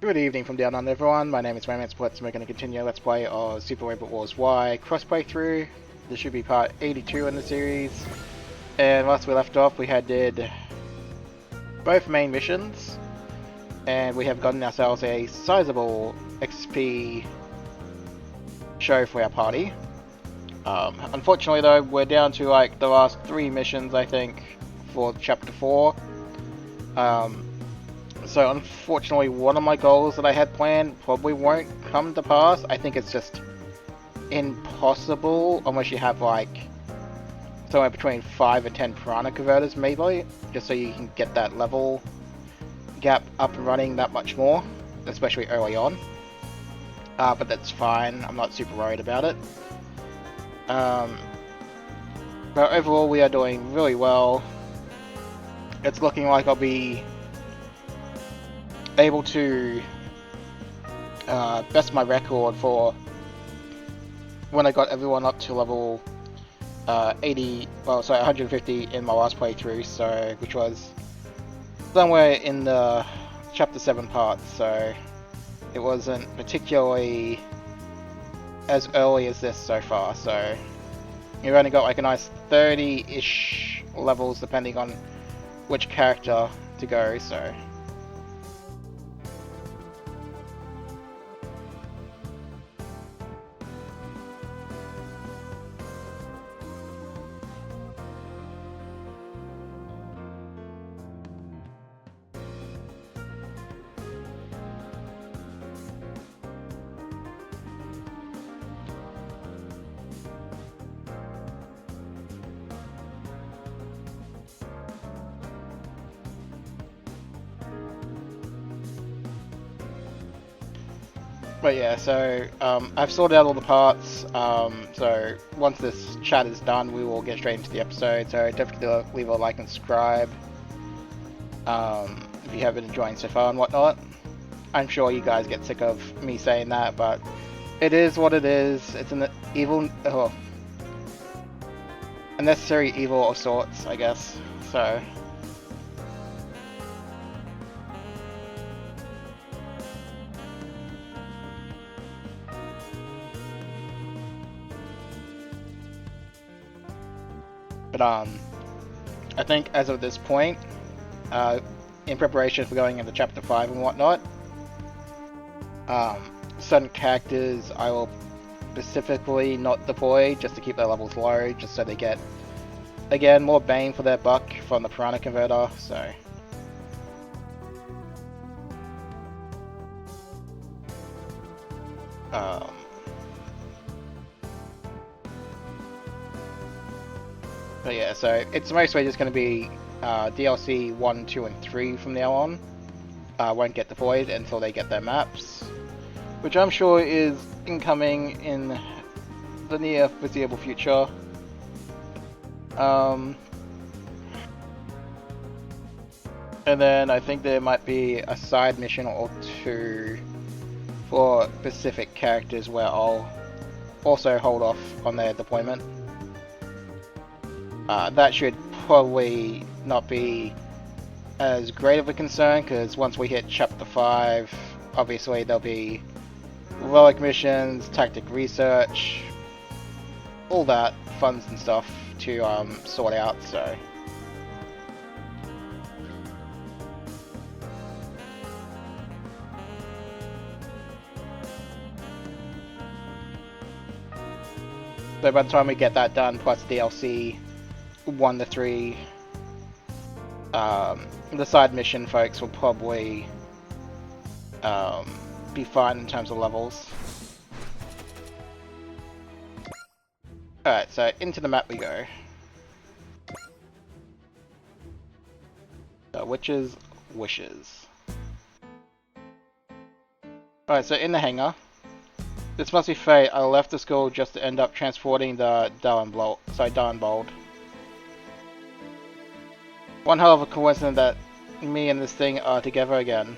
Good evening from down under, everyone. My name is Romance Blitz, and we're going to continue Let's Play of Super Robot Wars Y cross playthrough. This should be part 82 in the series. And last we left off, we did both main missions, and we have gotten ourselves a sizable XP show for our party. Unfortunately, though, we're down to like the last 3 missions, I think, for Chapter 4. So unfortunately, one of my goals that I had planned probably won't come to pass. I think it's just impossible unless you have like somewhere between 5 and 10 piranha converters, maybe, just so you can get that level gap up and running that much more, especially early on. But that's fine. I'm not super worried about it. But overall, we are doing really well. It's looking like I'll be able to best my record for when I got everyone up to level 150 in my last playthrough, so which was somewhere in the chapter 7 part, so it wasn't particularly as early as this so far. So you've only got like a nice 30-ish levels depending on which character to go, so But yeah, so I've sorted out all the parts, so once this chat is done, we will get straight into the episode, so definitely leave a like and subscribe if you have been enjoying so far and whatnot. I'm sure you guys get sick of me saying that, but it is what it is. It's an evil, a necessary evil of sorts, I guess, so... But I think as of this point, in preparation for going into Chapter 5 and whatnot, certain characters I will specifically not deploy just to keep their levels low, just so they get, again, more bang for their buck from the Piranha Converter, so... But yeah, so it's mostly just going to be DLC 1, 2, and 3 from now on. Won't get deployed until they get their maps, which I'm sure is incoming in the near foreseeable future. And then I think there might be a side mission or two for specific characters where I'll also hold off on their deployment. That should probably not be as great of a concern, because once we hit Chapter 5, obviously there'll be relic missions, tactic research, all that funds and stuff to sort out, so... So by the time we get that done, plus DLC 1 to 3, the side mission folks will probably be fine in terms of levels. Alright, so into the map we go. So, Witch's Wishes. Alright, so in the hangar. This must be fate. I left the school just to end up transporting the Darnbold. One hell of a coincidence that me and this thing are together again.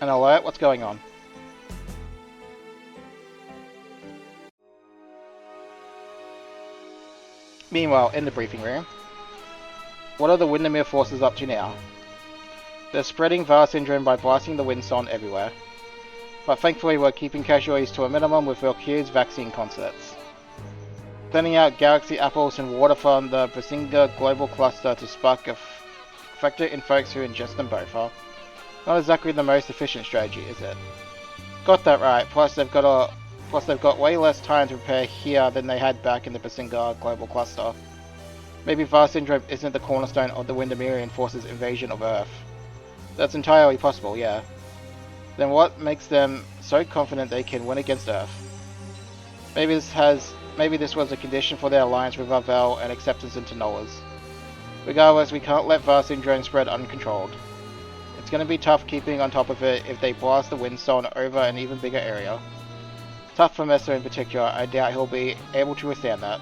An alert? What's going on? Meanwhile, in the briefing room. What are the Windermere forces up to now? They're spreading virus syndrome by blasting the Windstorm everywhere. But thankfully we're keeping casualties to a minimum with Valkyrie's vaccine concerts. Sending out galaxy apples and water from the Basinga global cluster to spark affected in folks who ingest them both, huh? Not exactly the most efficient strategy, is it? Got that right, plus they've got way less time to prepare here than they had back in the Basinga global cluster. Maybe virus syndrome isn't the cornerstone of the Windermerian forces' invasion of Earth. That's entirely possible, yeah. Then what makes them so confident they can win against Earth? Maybe this was a condition for their alliance with Ravel and acceptance into Noah's. Regardless, we can't let virus syndrome spread uncontrolled. It's going to be tough keeping on top of it if they blast the Windstorm over an even bigger area. Tough for Messer in particular, I doubt he'll be able to withstand that.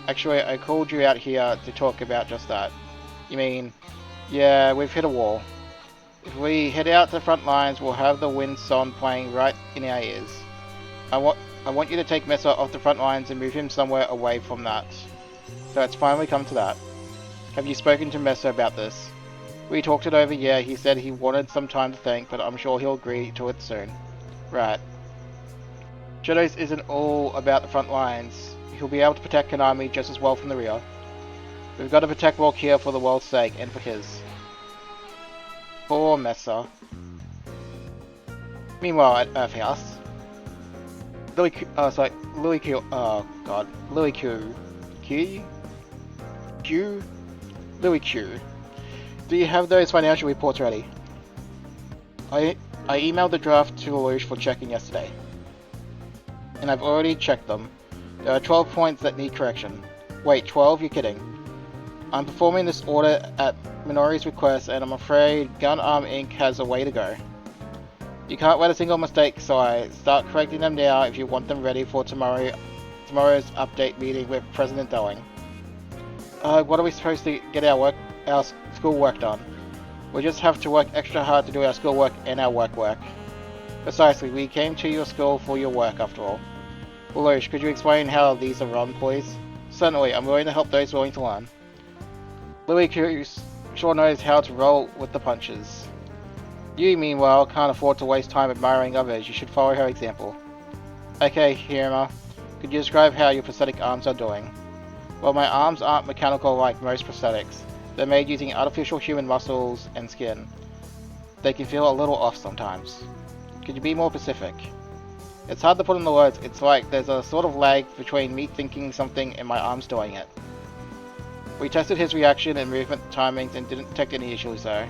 Actually, I called you out here to talk about just that. You mean, yeah, we've hit a wall. If we head out to the front lines, we'll have the Windstorm playing right in our ears. I want you to take Messer off the front lines and move him somewhere away from that. So it's finally come to that. Have you spoken to Messer about this? We talked it over, yeah, he said he wanted some time to think, but I'm sure he'll agree to it soon. Right. Shadows isn't all about the front lines. He'll be able to protect Konami just as well from the rear. We've got to protect Valkyrie for the world's sake, and for his. Poor Messer. Meanwhile, at Earth House, Louis Q, Louis Q. Do you have those financial reports ready? I emailed the draft to Lelouch for checking yesterday. And I've already checked them. There are 12 points that need correction. Wait, 12? You're kidding. I'm performing this audit at Minori's request, and I'm afraid Gun Arm Inc. has a way to go. You can't let a single mistake slide. Start correcting them now if you want them ready for tomorrow's update meeting with President Dowling. What are we supposed to get our schoolwork done? We just have to work extra hard to do our schoolwork and our work. Precisely, we came to your school for your work after all. Lelouch, could you explain how these are run, please? Certainly, I'm willing to help those willing to learn. Louis Q sure knows how to roll with the punches. You, meanwhile, can't afford to waste time admiring others. You should follow her example. Okay, Hirama, could you describe how your prosthetic arms are doing? Well, my arms aren't mechanical like most prosthetics. They're made using artificial human muscles and skin. They can feel a little off sometimes. Could you be more specific? It's hard to put into words. It's like there's a sort of lag between me thinking something and my arms doing it. We tested his reaction and movement timings and didn't detect any issues though.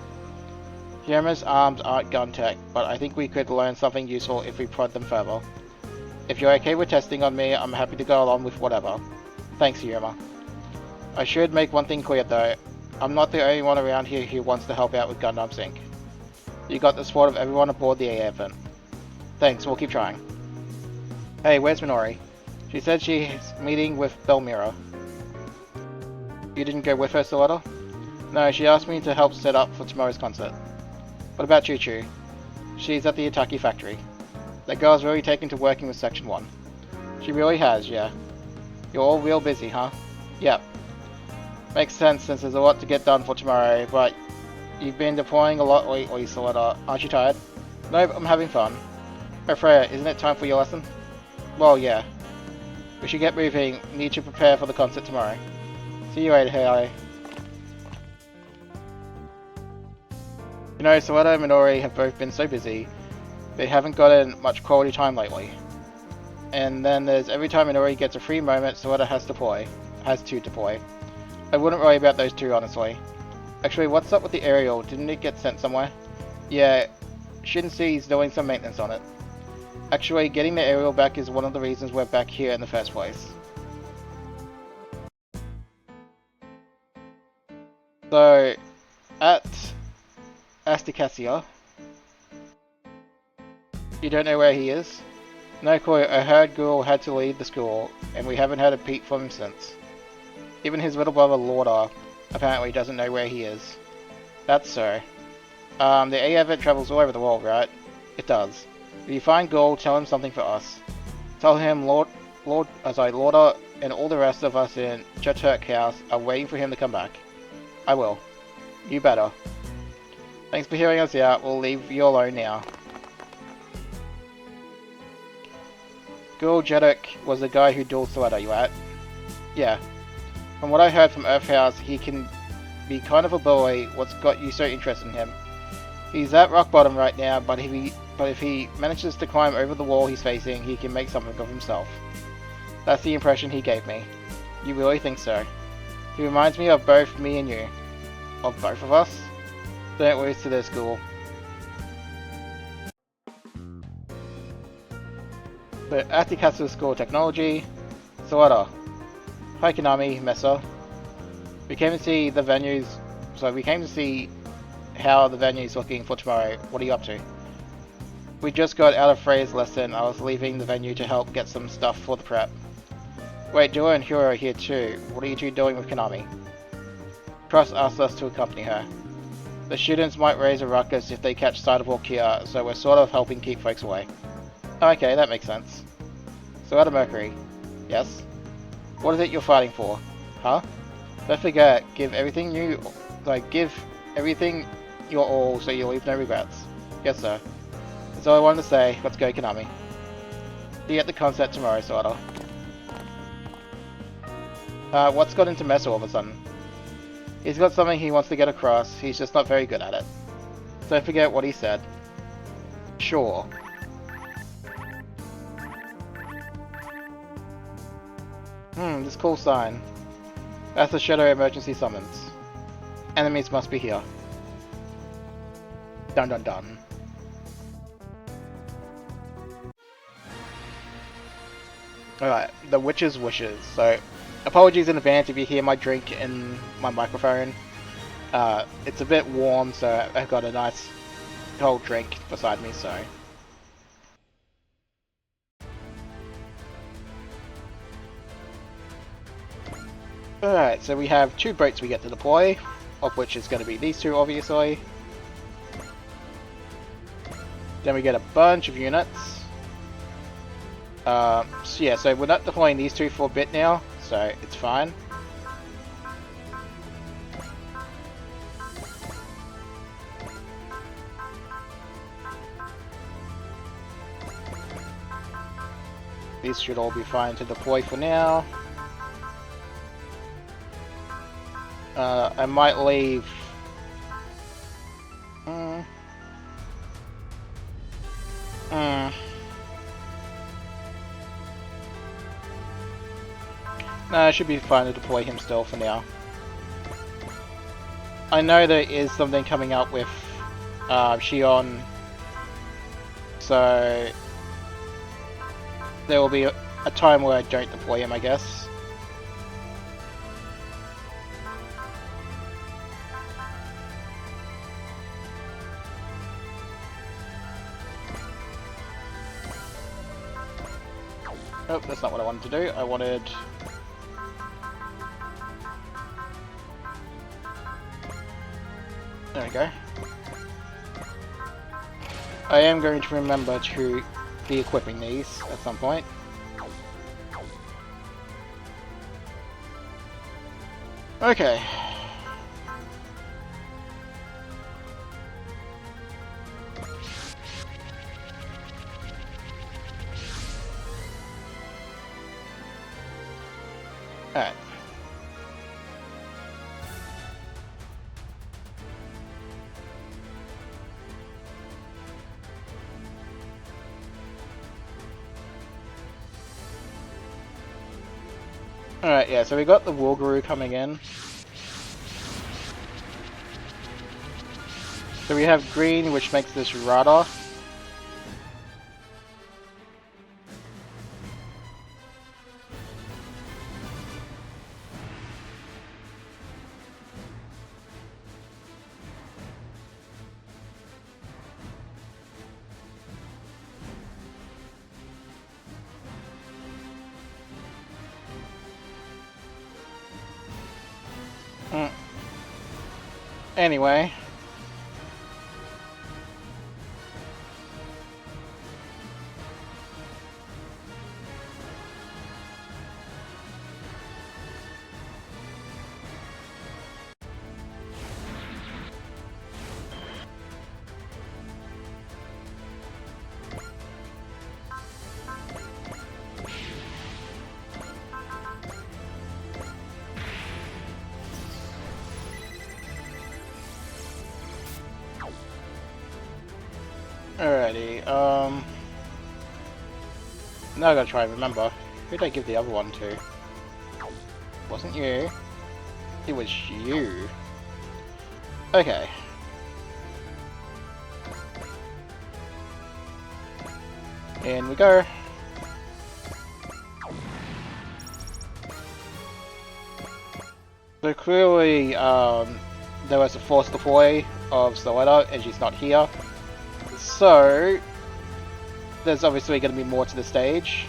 Hirama's arms aren't gun tech, but I think we could learn something useful if we prod them further. If you're okay with testing on me, I'm happy to go along with whatever. Thanks, Hirama. I should make one thing clear though. I'm not the only one around here who wants to help out with Gundam Sync. You got the support of everyone aboard the AA event. Thanks, we'll keep trying. Hey, where's Minori? She said she's meeting with Belmira. You didn't go with her, Soletta? No, she asked me to help set up for tomorrow's concert. What about Choo Choo? She's at the Itaki factory. That girl's really taken to working with Section 1. She really has, yeah. You're all real busy, huh? Yep. Makes sense since there's a lot to get done for tomorrow, but you've been deploying a lot lately, Soletta. Aren't you tired? Nope, I'm having fun. Oh Freya, isn't it time for your lesson? Well, yeah. We should get moving. Need to prepare for the concert tomorrow. See you later, Haley. You know, Soletta and Minori have both been so busy, they haven't gotten much quality time lately. And then there's every time Minori gets a free moment, Soletta has to deploy. I wouldn't worry about those two, honestly. Actually, what's up with the aerial? Didn't it get sent somewhere? Yeah, Shinsee's doing some maintenance on it. Actually, getting the aerial back is one of the reasons we're back here in the first place. So, at Asticasia, you don't know where he is? No clue. I heard Ghoul had to leave the school, and we haven't had a peep from him since. Even his little brother Lauder apparently doesn't know where he is. That's so. The A event travels all over the world, right? It does. If you find Ghoul, tell him something for us. Tell him Lauder and all the rest of us in Jeturk House are waiting for him to come back. I will. You better. Thanks for hearing us out. We'll leave you alone now. Gul Jeddak was the guy who dueled Soledo, you at? Yeah. From what I heard from Earthhouse, he can be kind of a boy. What's got you so interested in him? He's at rock bottom right now, but if he manages to climb over the wall he's facing, he can make something of himself. That's the impression he gave me. You really think so? He reminds me of both me and you. Of both of us? Don't lose to this ghoul. The Atikatsu School of Technology. Sawada. Hi Konami, Mesa. We came to see the venues. So we came to see how the venue's looking for tomorrow. What are you up to? We just got out of Frey's lesson. I was leaving the venue to help get some stuff for the prep. Wait, Duo and Hiro are here too. What are you two doing with Konami? Cross asked us to accompany her. The students might raise a ruckus if they catch sight of Orkia, so we're sort of helping keep folks away. Okay, that makes sense. So out of Mercury. Yes? What is it you're fighting for? Huh? Don't forget, give everything your all so you leave no regrets. Yes, sir. That's all I wanted to say. Let's go, Konami. See you at the concert tomorrow, Sorta. What's got into Mesa all of a sudden? He's got something he wants to get across, he's just not very good at it. Don't forget what he said. Sure. This cool sign. That's the Shadow Emergency Summons. Enemies must be here. Dun dun dun. Alright, the Witch's Wishes. So, apologies in advance if you hear my drink in my microphone. It's a bit warm, so I've got a nice cold drink beside me, so... Alright, so we have 2 boats we get to deploy, of which is going to be these 2, obviously. Then we get a bunch of units. So yeah, so we're not deploying these 2 for a bit now, so it's fine. These should all be fine to deploy for now. I might leave... No, it should be fine to deploy him still for now. I know there is something coming up with Shion, so there will be a time where I don't deploy him, I guess. Oh, that's not what I wanted to do. I wanted... There we go. I am going to remember to be equipping these at some point. Okay. Alright. Alright, yeah, so we got the Warguru coming in. So we have green, which makes this radar. Anyway. Alrighty, now I gotta try and remember. Who did I give the other one to? Wasn't you. It was you. Okay. In we go. So clearly, there was a forced deploy of Soletta, and she's not here. So, there's obviously going to be more to the stage.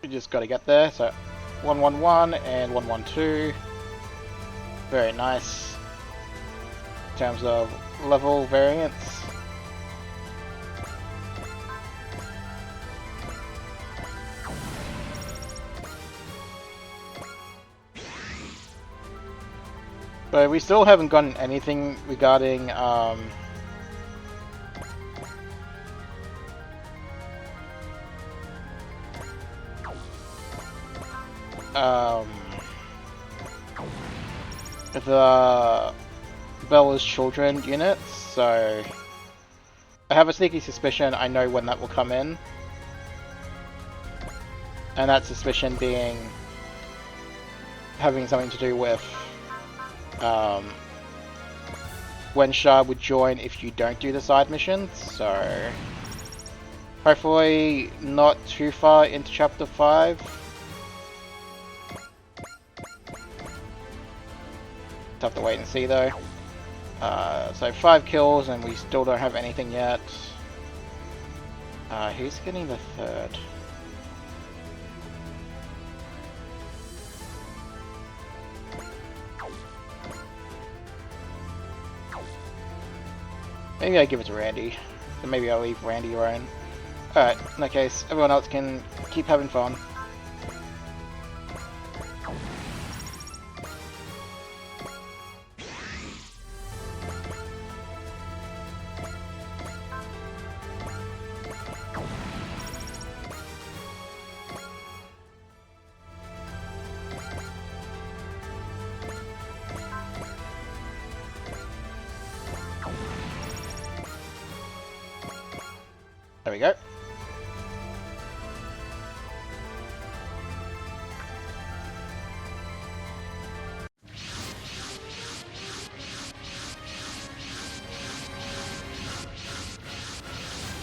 We just got to get there. So, 111 and 112. Very nice. In terms of level variance. But we still haven't gotten anything regarding the Bella's Children units, so I have a sneaky suspicion I know when that will come in. And that suspicion being having something to do with when Shah would join if you don't do the side missions, so hopefully not too far into chapter 5. Have to wait and see though. So 5 kills and we still don't have anything yet. Who's getting the 3rd? Maybe I give it to Randy. Or maybe I'll leave Randy alone. Alright, in that case, everyone else can keep having fun. There we go.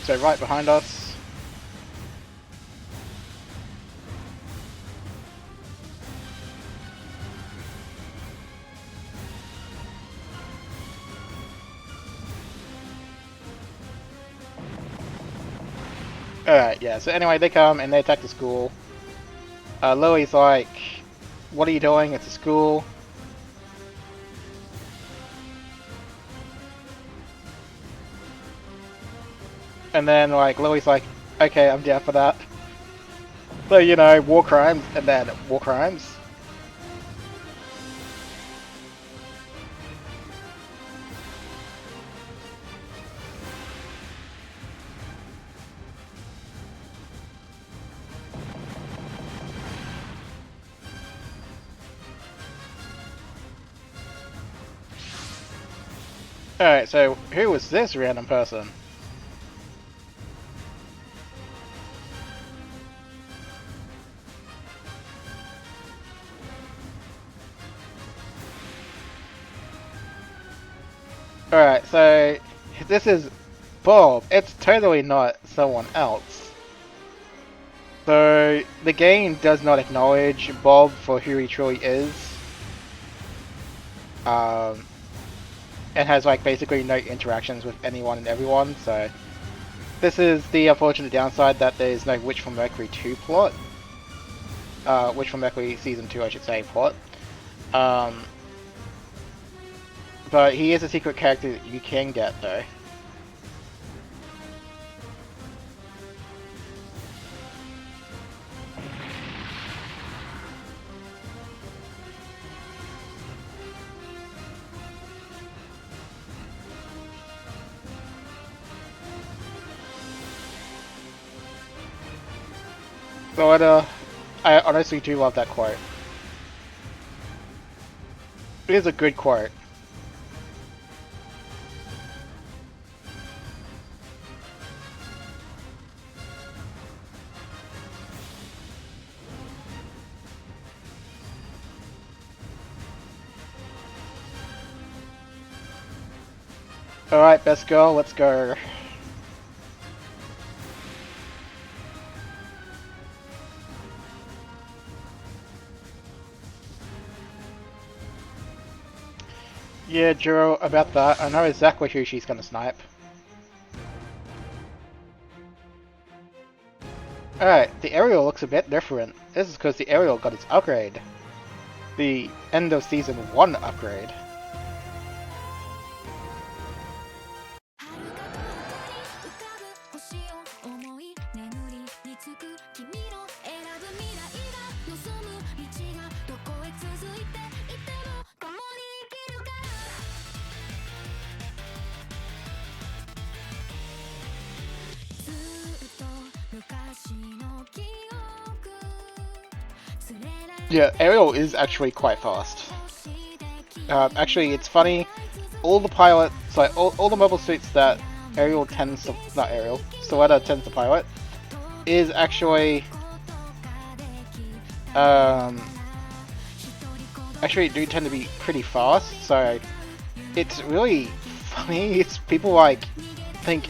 So right behind us. Alright, yeah, so anyway, they come and they attack the school. Lily's like, what are you doing? It's a school. And then, like, Lily's like, okay, I'm down for that. So, you know, war crimes, and then war crimes. Alright, so who was this random person? Alright, so this is Bob. It's totally not someone else. So the game does not acknowledge Bob for who he truly is. And has like basically no interactions with anyone and everyone, so this is the unfortunate downside that there is no Witch from Mercury 2 plot. Witch from Mercury Season 2 I should say plot. But he is a secret character that you can get though. So I honestly do love that quote. It is a good quote. Alright, best girl, let's go. Yeah, Juro, about that. I know exactly who she's gonna snipe. Alright, the aerial looks a bit different. This is because the aerial got its upgrade. The end of season 1 upgrade. Yeah, Ariel is actually quite fast. Actually, it's funny. All the pilots, like all the mobile suits that Ariel tends to, not Ariel, Soletta tends to pilot, is actually, actually do tend to be pretty fast. So it's really funny. It's people like think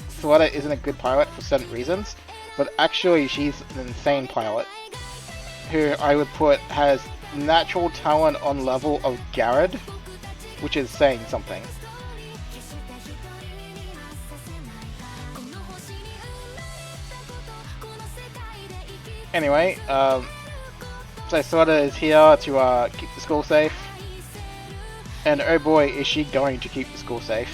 Soletta isn't a good pilot for certain reasons, but actually she's an insane pilot, who I would put has natural talent on level of Garrett, which is saying something. Anyway, so Soletta is here to keep the school safe, and oh boy is she going to keep the school safe.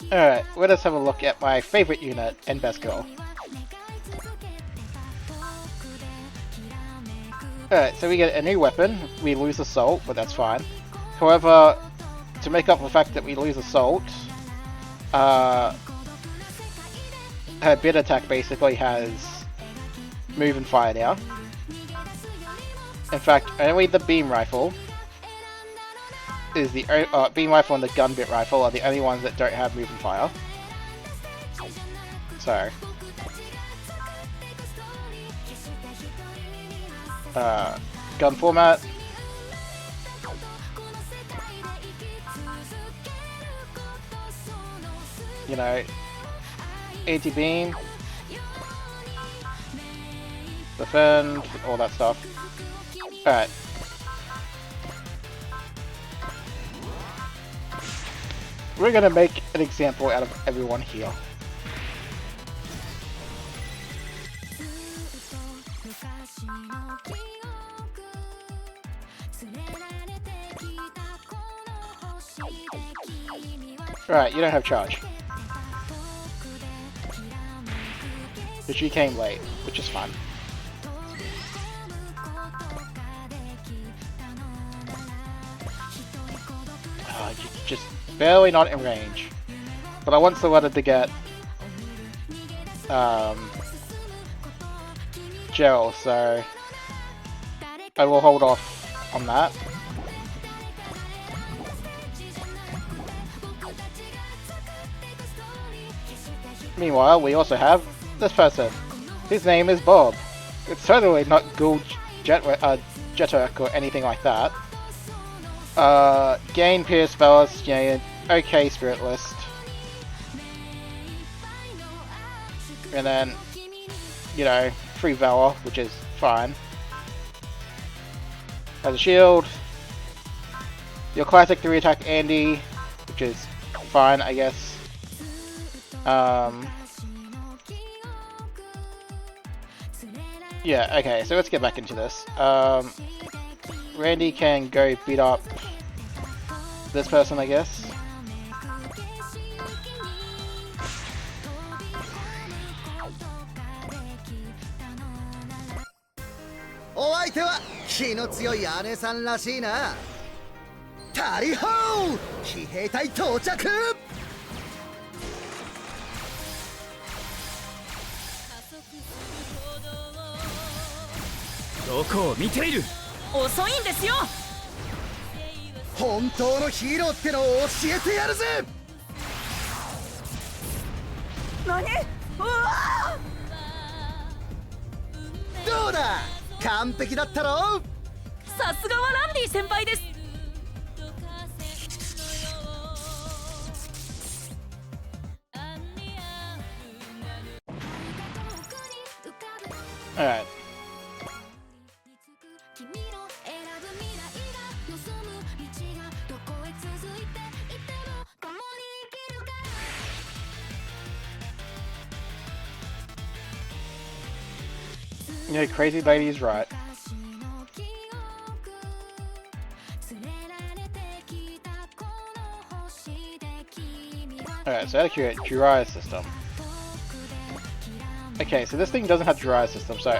Alright, let us have a look at my favorite unit and best girl. Alright, so we get a new weapon. We lose Assault, but that's fine. However, to make up for the fact that we lose Assault, her bit attack basically has move and fire now. In fact, only the beam rifle is the beam rifle and the gun bit rifle are the only ones that don't have move and fire. So, gun format. You know, anti-beam, defend, all that stuff. Alright. We're gonna make an example out of everyone here. Right, you don't have charge. But she came late, which is fun. Just barely not in range. But I want Soletta to get gel, so I will hold off on that. Meanwhile, we also have this person. His name is Bob. It's totally not Ghoul Jetek or anything like that. Gain Pierce Velas, yeah, okay Spirit List. And then, you know, free Valor, which is fine. Has a shield. Your classic 3 attack Andy, which is fine, I guess. Yeah, okay, so let's get back into this. Randy can go beat up this person, I guess. 本当のヒーローってのを教えてやるぜ。何？うわどうだ、完璧だったろ。さすがはランディ先輩です。Alright. Yeah, crazy lady's right. Alright, so accurate Jiraiya system. Okay, so this thing doesn't have Jiraiya system, so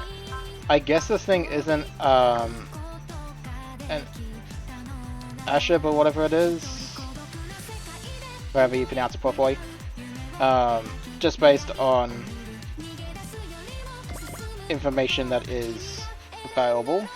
I guess this thing isn't an Ashib or whatever it is, wherever you pronounce it properly. Just based on information that is available.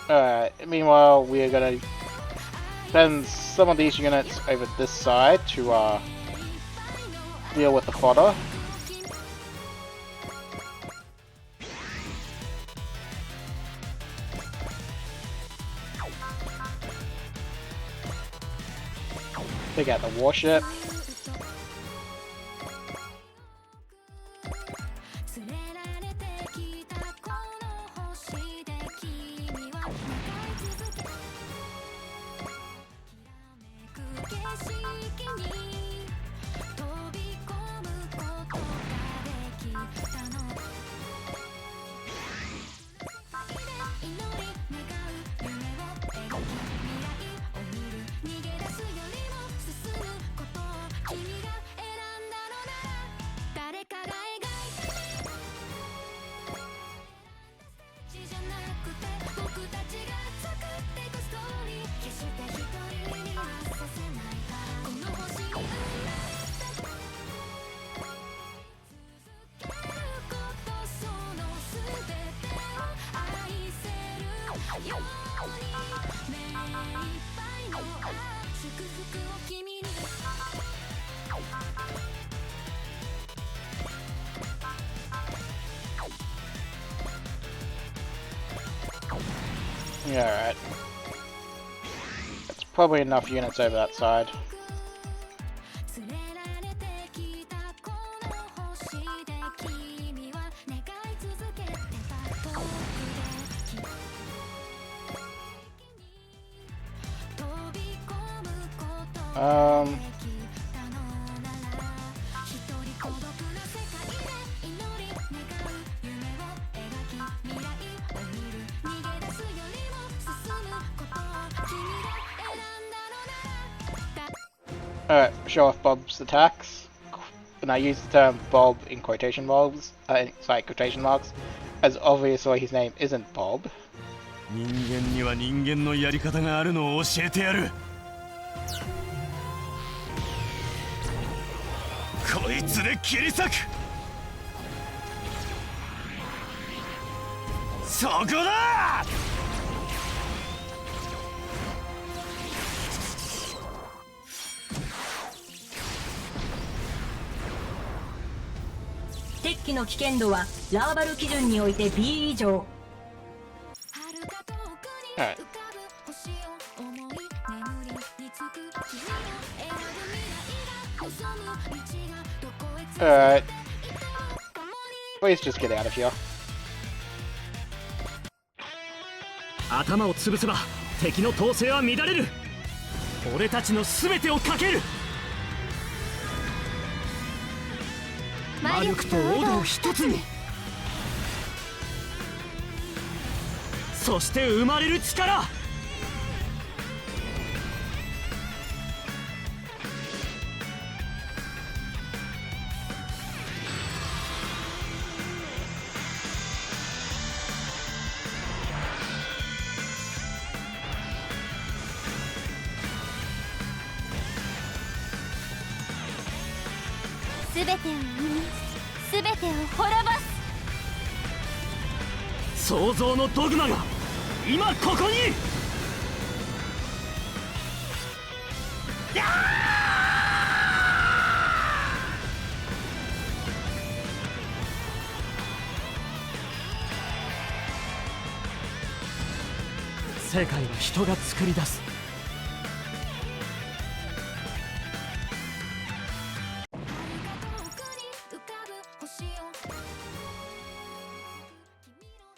Alright, meanwhile we are gonna send some of these units over this side to deal with the fodder. Take out the warship. Yeah, alright. That's probably enough units over that side. Alright, show off Bob's attacks. And I use the term Bob in quotation marks, as obviously his name isn't Bob. 人間には人間のやり方があるのを教えてやる。こいつで切り裂く。そこだ。敵機の危険度はラーバル基準において B 以上。Alright. Alright. Please just get out of here. 頭を潰せば敵の統制は乱れる。俺たちの全てをかける。魔力とオーダーを一つに。そして生まれる力。全てを生み全てを滅ぼす。創造のドグマが今ここに。世界は人が作り出す。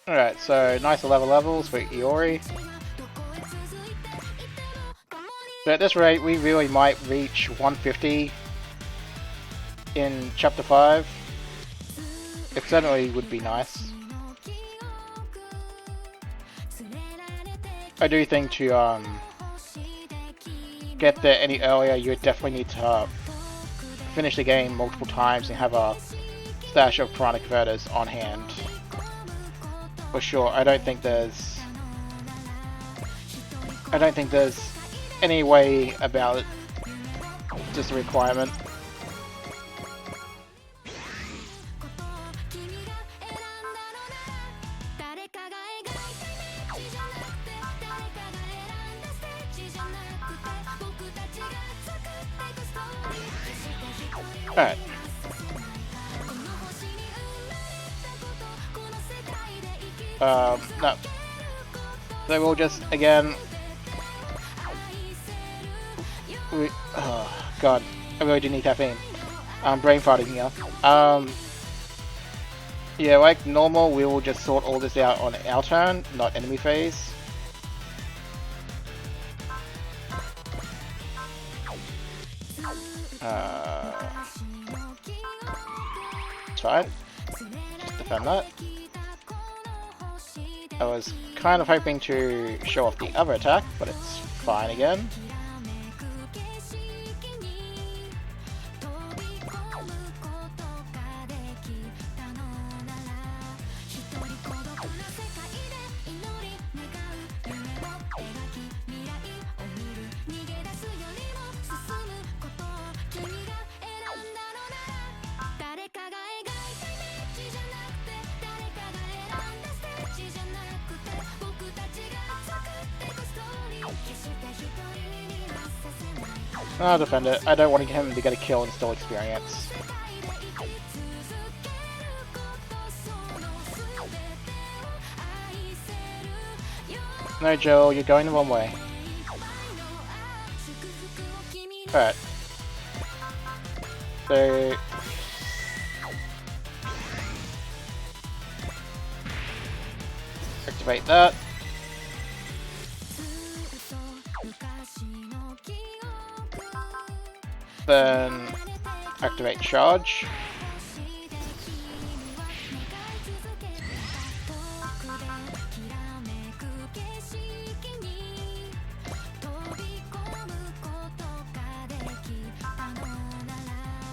Alright, so nice levels for Iori. But at this rate, we really might reach 150 in Chapter 5. It certainly would be nice. I do think to get there any earlier, you would definitely need to finish the game multiple times and have a stash of Piranha Converters on hand. For sure, I don't think there's any way about it. Just a requirement. Alright. No. So we'll just, again... oh, God. I really do need caffeine. I'm brain farting here. Yeah, like normal, we will just sort all this out on our turn, not enemy phase. It's fine. Just defend that. I was kind of hoping to show off the other attack, but it's fine again. I'll defend it. I don't want him to get a kill and still experience. No, Joe, you're going the wrong way. Alright. So... activate that. Then activate charge.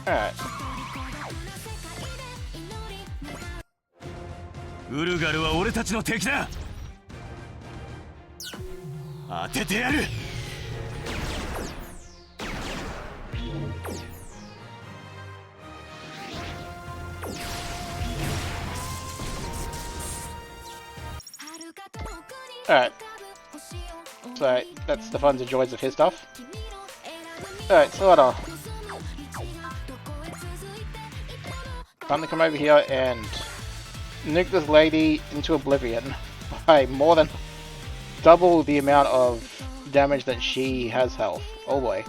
Alright. ウルガルは俺たちの敵だ。当ててやる。Alright. So, that's the fun and joys of his stuff. Alright, Slaughter. Time to come over here and nuke this lady into oblivion by more than double the amount of damage that she has health. Oh boy.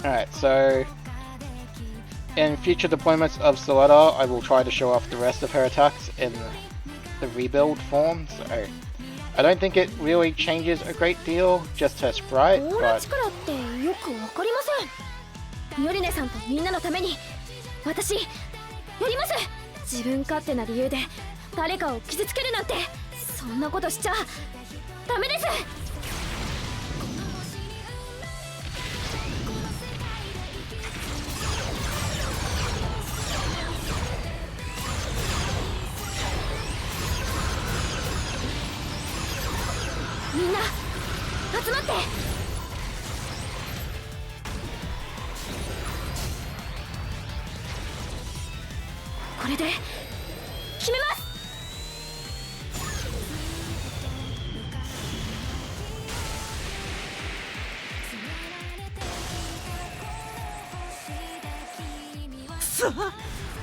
Alright, so in future deployments of Soletta, I will try to show off the rest of her attacks in the rebuild form, so I don't think it really changes a great deal, just her sprite, but... ミオリネさんとみんなのために私やります。自分勝手な理由で誰かを傷つけるなんてそんなことしちゃダメです。 Alright. 待って。これで決めます。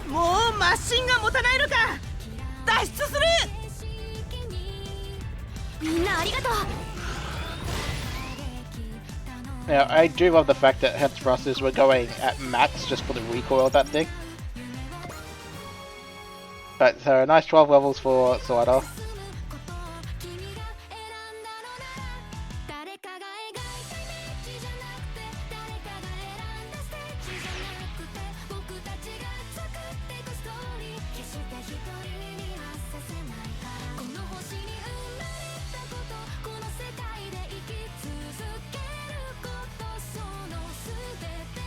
もうマシンが持たないのか。脱出する。みんなありがとう。 Now, I do love the fact that head thrusters were going at max just for the recoil of that thing. But so a nice 12 levels for Sawada.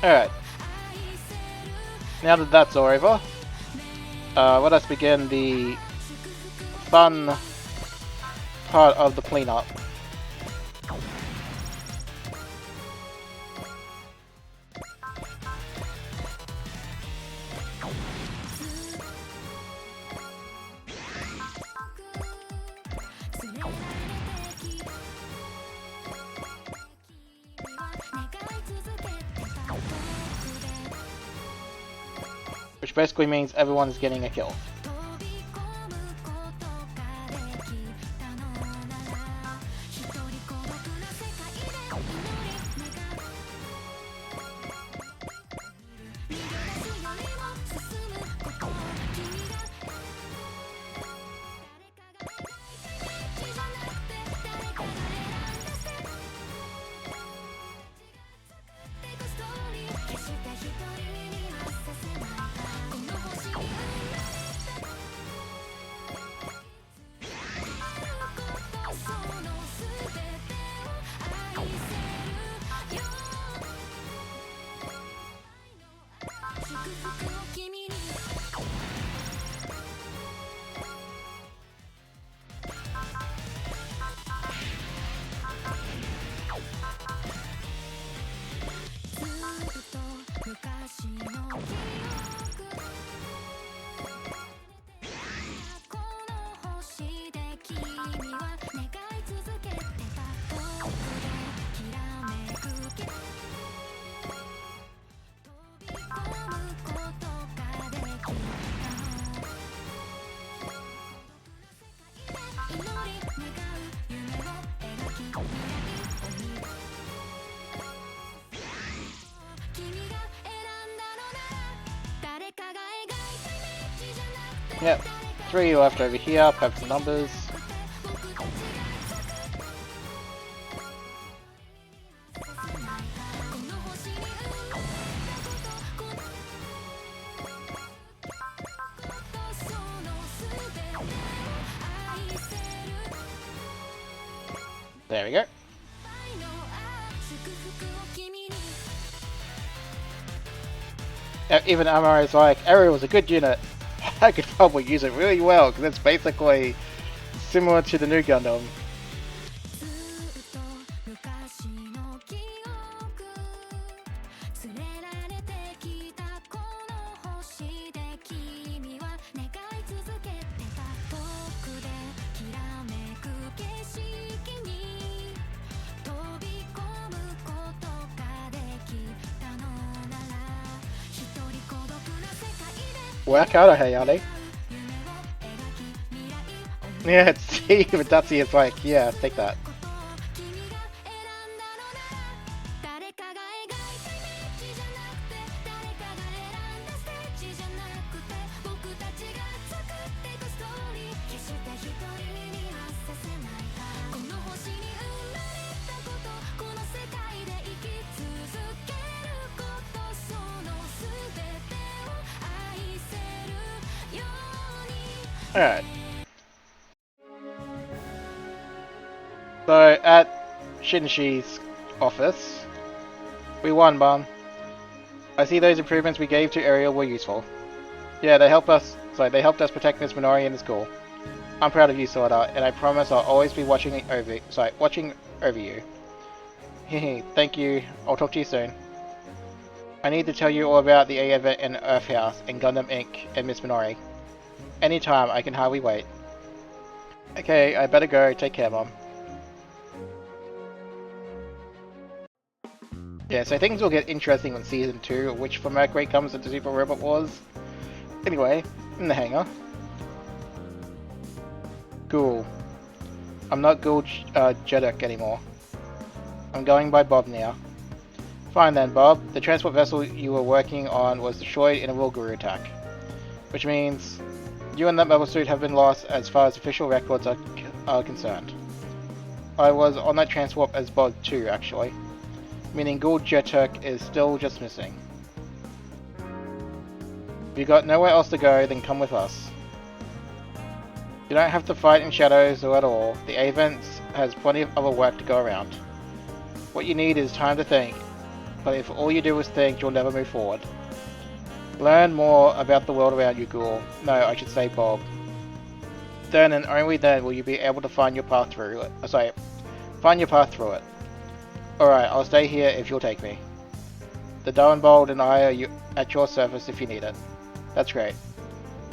Alright. Now that that's all over, let us begin the fun part of the cleanup. Which basically means everyone's getting a kill. Yep, 3 left over here, perfect numbers. There we go. Even Amari's like, Ariel was a good unit. I could probably use it really well because it's basically similar to the new Gundam. Work out, Hayane. Yeah, it's even Datsy is like, yeah, take that. Alright. So, at Shinshi's office, we won, Mom. I see those improvements we gave to Ariel were useful. Yeah, they helped us protect Miss Minori in the school. I'm proud of you, Sorda, and I promise I'll always be watching over you. Hehe, thank you. I'll talk to you soon. I need to tell you all about the A event in Earth House and Gundam Inc. and Miss Minori. Anytime, I can hardly wait. Okay, I better go. Take care, Mom. Yeah, so things will get interesting in Season 2, which for Mercury comes into Super Robot Wars. Anyway, in the hangar. Ghoul. I'm not Ghoul Jeddak anymore. I'm going by Bob now. Fine then, Bob. The transport vessel you were working on was destroyed in a Wilguru attack. Which means you and that mobile suit have been lost as far as official records are concerned. I was on that transport as Bob too, actually. Meaning Ghoul Jeddak is still just missing. If you got nowhere else to go, then come with us. You don't have to fight in shadows or at all. The A-Vents has plenty of other work to go around. What you need is time to think, but if all you do is think, you'll never move forward. Learn more about the world around you, Ghoul. No, I should say Bob. Then and only then will you be able to find your path through it. Find your path through it. Alright, I'll stay here if you'll take me. The Darwin Bold and I are at your service if you need it. That's great.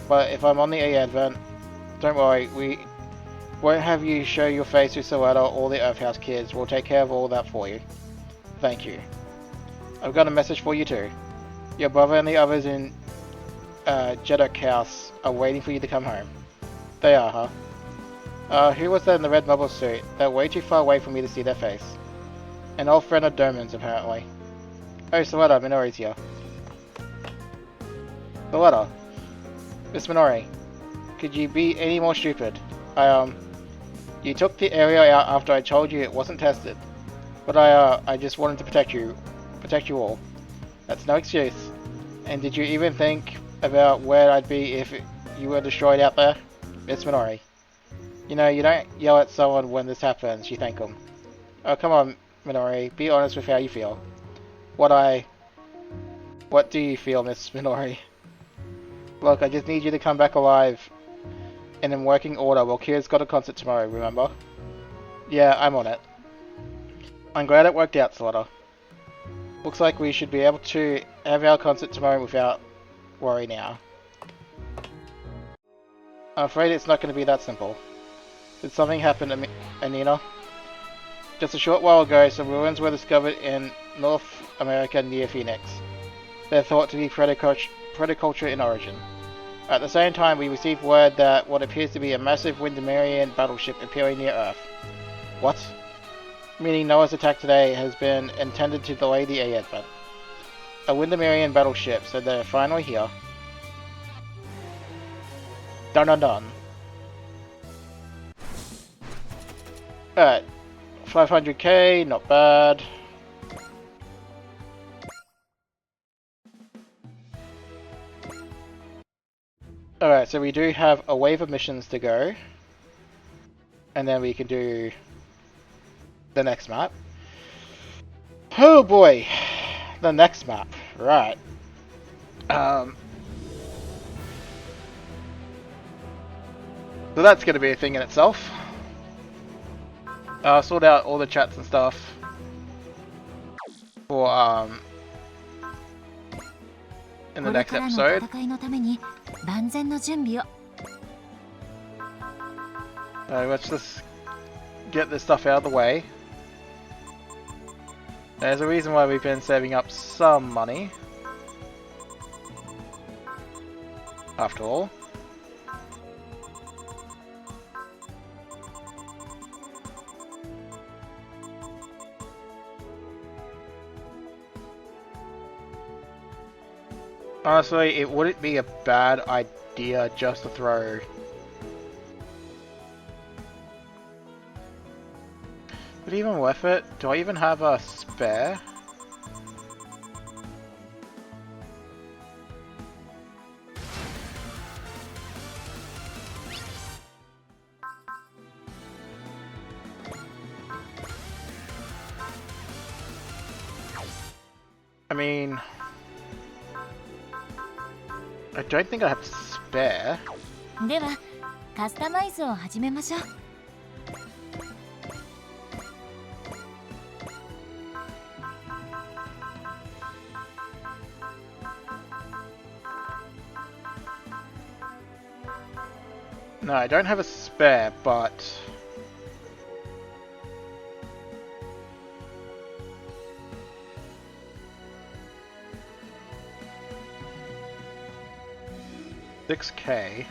But if I'm on the A-Advent, don't worry, we won't have you show your face to Soetta or the Earth House kids. We'll take care of all that for you. Thank you. I've got a message for you too. Your brother and the others in Jeddak House are waiting for you to come home. They are, huh? Who was that in the red mobile suit? They're way too far away for me to see their face. An old friend of Doman's, apparently. Oh, Soetta, Minori's here. Soetta. Miss Minori. Could you be any more stupid? You took the area out after I told you it wasn't tested. But I just wanted to protect you all. That's no excuse. And did you even think about where I'd be if you were destroyed out there? Miss Minori. You know, you don't yell at someone when this happens, you thank them. Oh, come on, Minori, be honest with how you feel. What do you feel, Miss Minori? Look, I just need you to come back alive and in working order. Well, Kira's got a concert tomorrow, remember? Yeah, I'm on it. I'm glad it worked out, sorta. Looks like we should be able to have our concert tomorrow without worry now. I'm afraid it's not going to be that simple. Did something happen to Anina? Just a short while ago, some ruins were discovered in North America near Phoenix. They're thought to be predaculture in origin. At the same time, we received word that what appears to be a massive Windermerian battleship appearing near Earth. What? Meaning Noah's attack today has been intended to delay the A-Advent. A Windermerian battleship, so they're finally here. Dun dun dun. Alright. 500k, not bad. Alright, so we do have a wave of missions to go. And then we can do the next map. Oh boy! The next map. Right. So that's going to be a thing in itself. Sort out all the chats and stuff for in the next episode. Let's just get this stuff out of the way. There's a reason why we've been saving up some money. After all. Honestly, it wouldn't be a bad idea just to throw... But even worth it? Do I even have a spare? I mean... I don't think I have spare. では、カスタマイズを始めましょう。No, I don't have a spare, but... $6K.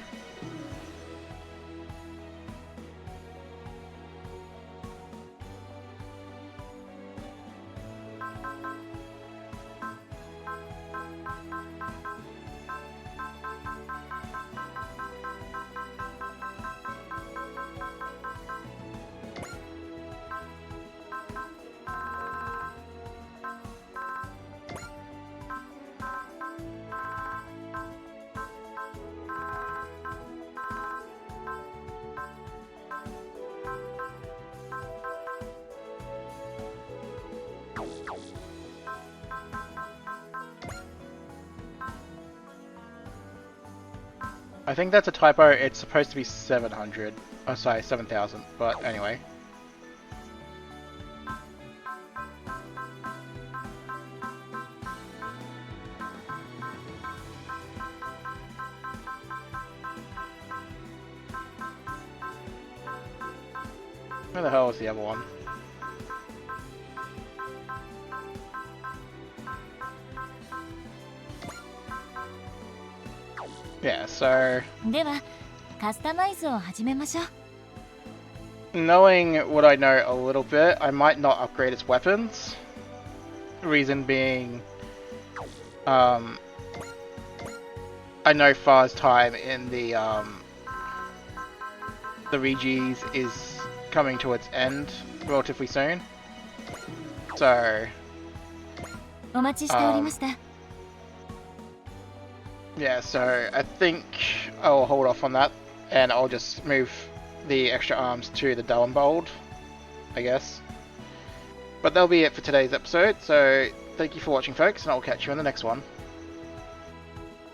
I think that's a typo, it's supposed to be 700. Oh sorry, 7,000, but anyway. Where the hell is the other one? Yeah, so... ではカスタマイズを始めましょう。 knowing what I know a little bit, I might not upgrade its weapons. Reason being, I know Far's time in the Regis is coming to its end relatively soon. So, お待ちしておりました。 yeah, so I think I'll hold off on that and I'll just move the extra arms to the Dull and Bold, I guess. But that'll be it for today's episode, so thank you for watching folks and I'll catch you in the next one.